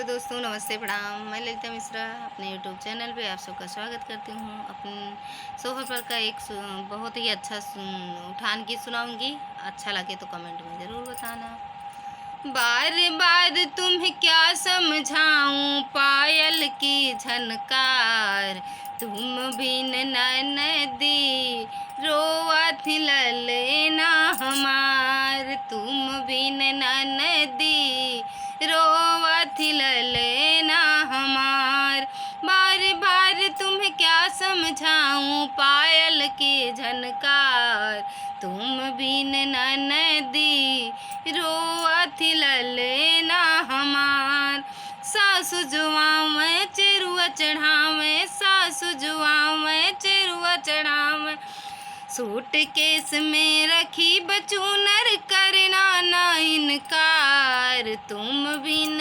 Hello दोस्तों, नमस्ते, प्रणाम। मैं ललिता मिश्रा अपने यूट्यूब चैनल पे आप सबका स्वागत करती हूँ। अपने सोफा पर का एक बहुत ही अच्छा उठान गीत सुनाऊंगी। अच्छा लगे तो कमेंट में ज़रूर बताना। बार बार तुम्हें क्या समझाऊं, पायल की झनकार, तुम बिन नदी रोवा थी ललेना हमार, तुम बिन नदी रोवा थी ललेना हमार। बार बार तुम्हें क्या समझाऊं, पायल की झनकार, तुम बिन नदी रोअथी ललेना हमार। सासु जुआवें चिरुआ चढ़ावें, सासु जुआवें चिरुआ चढ़ावें, सूट केस में रखी बचूनर करना ना इनकार, तुम बिन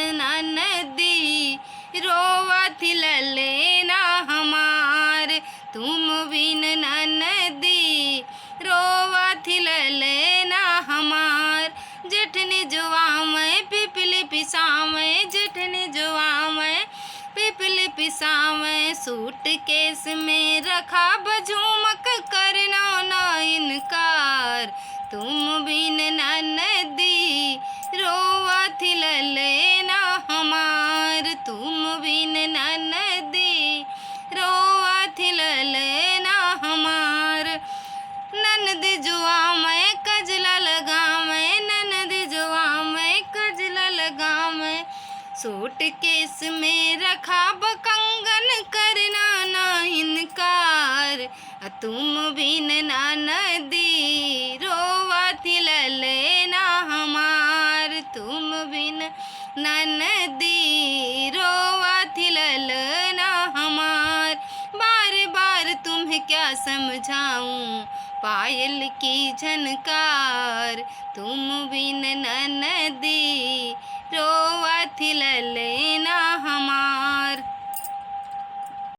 नदी रोवथी ललेना हमार, तुम बिन नदी रोवथी ललेना हमार। जेठनी जुआवें पिपली पिसावें, जेठनी जुआवें पिपली पिसावें, सूट केस में रखा बझूमक करना ना इनकार, तुम बिन नदी रोवथी ललेना हमार, तुम बिन नदी रोवथी ललेना हमार। ननद जुआवें कजला लगावें, ननद जुआवें कजला लगावें, सूट केस में रखा बकंगन करना ना इनकार, तुम बिन नदी रोवथी ललेना हमार, तुम बिन नदी रोवथी ललेना हमार। बार बार तुम्हें क्या समझाऊं, पायल की झनकार, तुम बिन नदी